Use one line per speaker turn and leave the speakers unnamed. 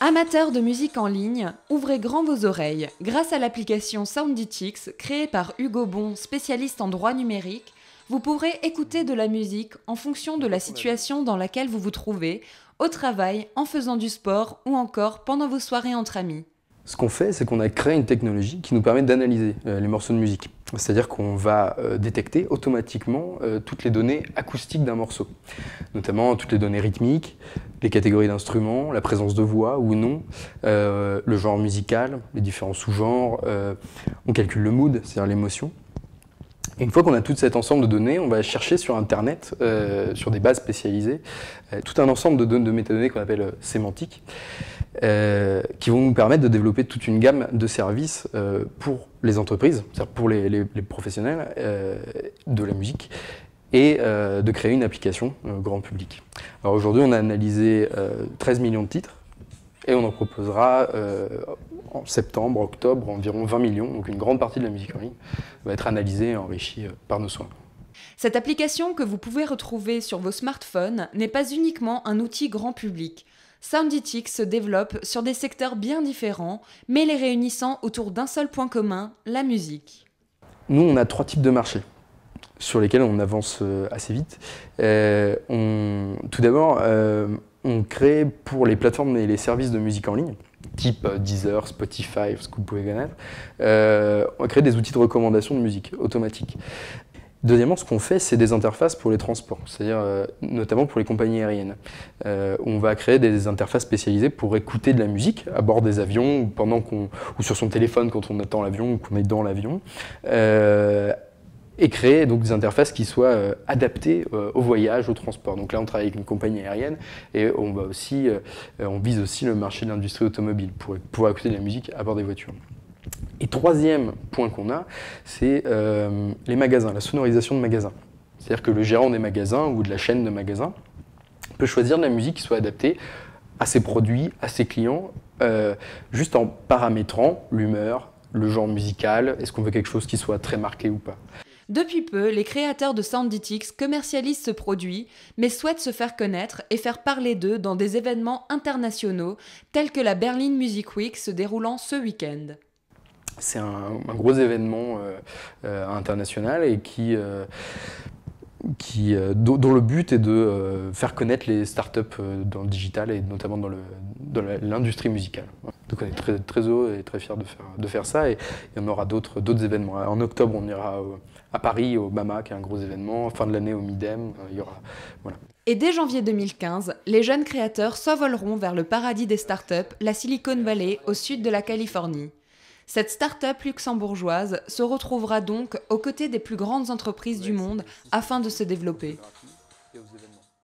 Amateurs de musique en ligne, ouvrez grand vos oreilles. Grâce à l'application Sounditix, créée par Hugo Bon, spécialiste en droit numérique, vous pourrez écouter de la musique en fonction de la situation dans laquelle vous vous trouvez, au travail, en faisant du sport ou encore pendant vos soirées entre amis.
Ce qu'on fait, c'est qu'on a créé une technologie qui nous permet d'analyser les morceaux de musique. C'est-à-dire qu'on va détecter automatiquement toutes les données acoustiques d'un morceau, notamment toutes les données rythmiques, les catégories d'instruments, la présence de voix ou non, le genre musical, les différents sous-genres, on calcule le mood, c'est-à-dire l'émotion. Et une fois qu'on a tout cet ensemble de données, on va chercher sur Internet, sur des bases spécialisées, tout un ensemble de métadonnées qu'on appelle sémantiques, qui vont nous permettre de développer toute une gamme de services pour les entreprises, c'est-à-dire pour les professionnels de la musique, et de créer une application grand public. Alors aujourd'hui, on a analysé 13 millions de titres, et on en proposera en septembre, octobre, environ 20 millions, donc une grande partie de la musique en ligne va être analysée et enrichie par nos soins.
Cette application que vous pouvez retrouver sur vos smartphones n'est pas uniquement un outil grand public. Sounditix se développe sur des secteurs bien différents, mais les réunissant autour d'un seul point commun, la musique.
Nous, on a 3 types de marchés sur lesquels on avance assez vite. Tout d'abord, on crée pour les plateformes et les services de musique en ligne, type Deezer, Spotify, ce que vous pouvez connaître, on crée des outils de recommandation de musique automatique. Deuxièmement, ce qu'on fait, c'est des interfaces pour les transports, c'est-à-dire notamment pour les compagnies aériennes. On va créer des interfaces spécialisées pour écouter de la musique à bord des avions ou sur son téléphone quand on attend l'avion ou qu'on est dans l'avion. Et créer donc des interfaces qui soient adaptées au voyage, au transport. Donc là, on travaille avec une compagnie aérienne et on vise aussi le marché de l'industrie automobile pour pouvoir écouter de la musique à bord des voitures. Et troisième point qu'on a, c'est les magasins, la sonorisation de magasins. C'est-à-dire que le gérant des magasins ou de la chaîne de magasins peut choisir de la musique qui soit adaptée à ses produits, à ses clients, juste en paramétrant l'humeur, le genre musical, est-ce qu'on veut quelque chose qui soit très marqué ou pas.
Depuis peu, les créateurs de Sounditix commercialisent ce produit, mais souhaitent se faire connaître et faire parler d'eux dans des événements internationaux, tels que la Berlin Music Week se déroulant ce week-end.
C'est un gros événement international et dont le but est de faire connaître les startups dans le digital et notamment dans l'industrie musicale. Donc on est très, très heureux et très fiers de faire ça et il y en aura d'autres événements. En octobre, on ira à Paris, au MAMA, qui est un gros événement. Fin de l'année, au Midem, il y aura... Voilà.
Et dès janvier 2015, les jeunes créateurs s'envoleront vers le paradis des startups, la Silicon Valley, au sud de la Californie. Cette start-up luxembourgeoise se retrouvera donc aux côtés des plus grandes entreprises du monde afin de se développer.